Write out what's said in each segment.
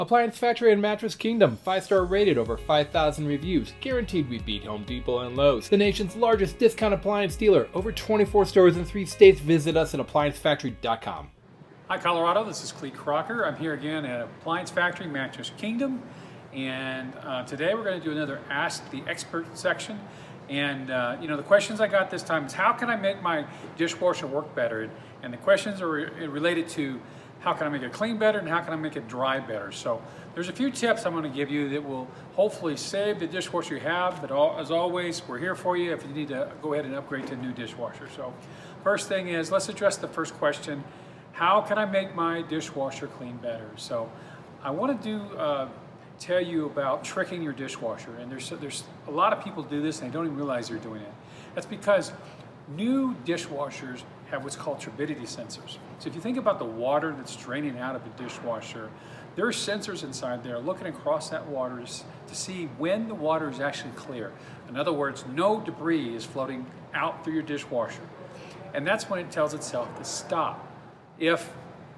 Appliance Factory and Mattress Kingdom, 5-star rated, over 5,000 reviews, guaranteed we beat Home Depot and Lowe's. The nation's largest discount appliance dealer, over 24 stores in 3 states. Visit us at ApplianceFactory.com. Hi Colorado, this is Clete Crocker. I'm here again at Appliance Factory Mattress Kingdom, and today we're going to do another Ask the Expert section. And the questions I got this time is, how can I make my dishwasher work better? And the questions are related to how can I make it clean better and how can I make it dry better. So there's a few tips I'm going to give you that will hopefully save the dishwasher you have, but as always, we're here for you if you need to go ahead and upgrade to a new dishwasher. So first thing is, let's address the first question. How can I make my dishwasher clean better? So I want to tell you about tricking your dishwasher. And there's a lot of people do this and they don't even realize they're doing it. That's because new dishwashers have what's called turbidity sensors. So if you think about the water that's draining out of a dishwasher, there are sensors inside there looking across that water to see when the water is actually clear. In other words, no debris is floating out through your dishwasher. And that's when it tells itself to stop. If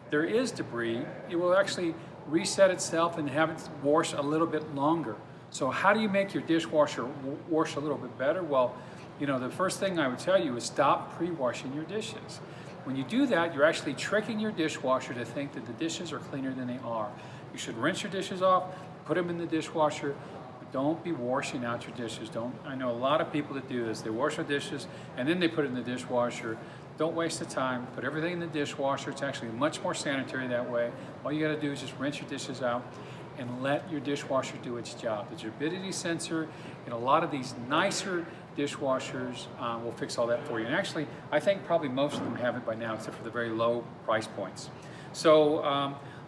there is debris, it will actually reset itself and have it wash a little bit longer. So how do you make your dishwasher wash a little bit better? Well, the first thing I would tell you is stop pre-washing your dishes. When you do that, you're actually tricking your dishwasher to think that the dishes are cleaner than they are. You should rinse your dishes off, put them in the dishwasher, but don't be washing out your dishes. I know a lot of people that do this. They wash their dishes and then they put it in the dishwasher. Don't waste the time. Put everything in the dishwasher. It's actually much more sanitary that way. All you got to do is just rinse your dishes out and let your dishwasher do its job. The turbidity sensor in a lot of these nicer dishwashers will fix all that for you. And actually, I think probably most of them have it by now, except for the very low price points. So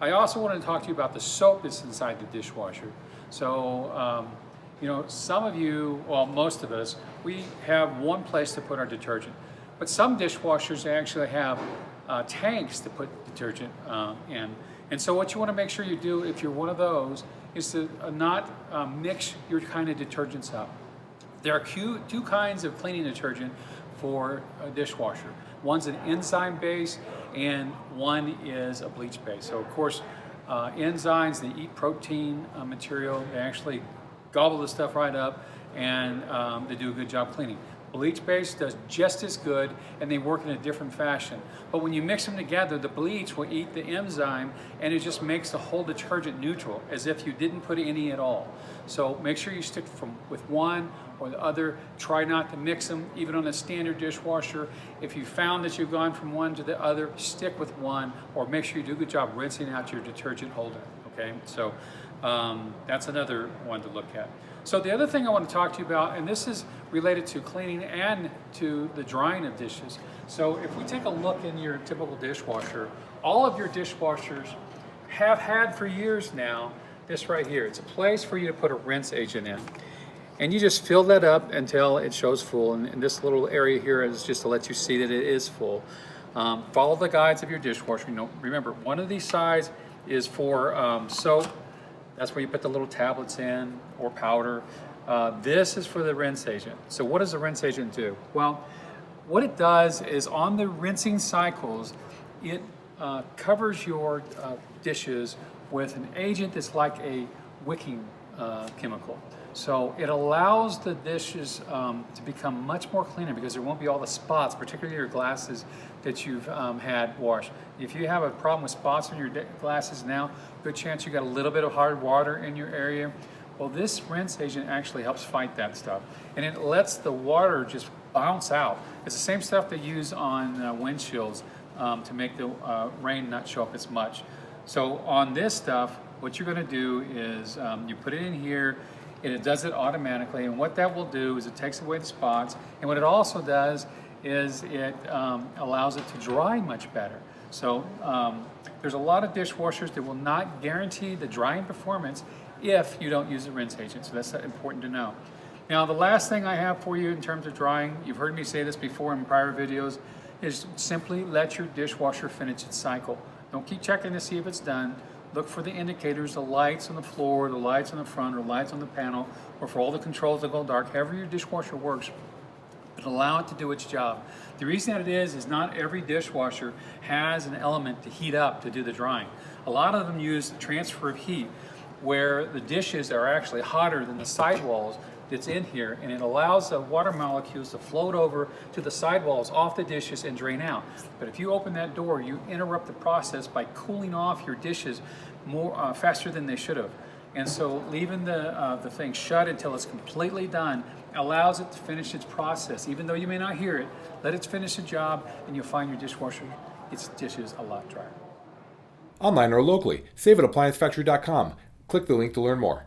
I also want to talk to you about the soap that's inside the dishwasher. So some of you, well, most of us, we have one place to put our detergent. But some dishwashers actually have tanks to put detergent in. And so what you want to make sure you do, if you're one of those, is to not mix your kind of detergents up. There are two kinds of cleaning detergent for a dishwasher. One's an enzyme base and one is a bleach base. So of course, enzymes, they eat protein material. They actually gobble the stuff right up and they do a good job cleaning. Bleach base does just as good and they work in a different fashion. But when you mix them together, the bleach will eat the enzyme and it just makes the whole detergent neutral, as if you didn't put any at all. So make sure you stick with one or the other. Try not to mix them, even on a standard dishwasher. If you found that you've gone from one to the other, stick with one, or make sure you do a good job rinsing out your detergent holder, okay? So that's another one to look at. So the other thing I want to talk to you about, and this is related to cleaning and to the drying of dishes. So if we take a look in your typical dishwasher, all of your dishwashers have had for years now this right here. It's a place for you to put a rinse agent in. And you just fill that up until it shows full. And this little area here is just to let you see that it is full. Follow the guides of your dishwasher. Remember, one of these sides is for soap. That's where you put the little tablets in, or powder. This is for the rinse agent. So what does the rinse agent do? Well, what it does is on the rinsing cycles, it covers your dishes with an agent that's like a wicking chemical. So it allows the dishes to become much more cleaner because there won't be all the spots, particularly your glasses that you've had washed. If you have a problem with spots on your glasses now, good chance you got a little bit of hard water in your area. Well, this rinse agent actually helps fight that stuff. And it lets the water just bounce out. It's the same stuff they use on windshields to make the rain not show up as much. So on this stuff, what you're going to do is you put it in here, and it does it automatically. And what that will do is it takes away the spots. And what it also does is it allows it to dry much better. So there's a lot of dishwashers that will not guarantee the drying performance if you don't use a rinse agent. So that's important to know. Now, the last thing I have for you in terms of drying, you've heard me say this before in prior videos, is simply let your dishwasher finish its cycle. Don't keep checking to see if it's done. Look for the indicators, the lights on the floor, the lights on the front, or lights on the panel, or for all the controls that go dark, however your dishwasher works. But allow it to do its job. The reason that it is not every dishwasher has an element to heat up to do the drying. A lot of them use the transfer of heat, where the dishes are actually hotter than the sidewalls that's in here, and it allows the water molecules to float over to the sidewalls off the dishes and drain out. But if you open that door, you interrupt the process by cooling off your dishes more faster than they should have. And so leaving the thing shut until it's completely done allows it to finish its process. Even though you may not hear it, let it finish the job, and you'll find your dishwasher, its dishes a lot drier. Online or locally, save at ApplianceFactory.com. Click the link to learn more.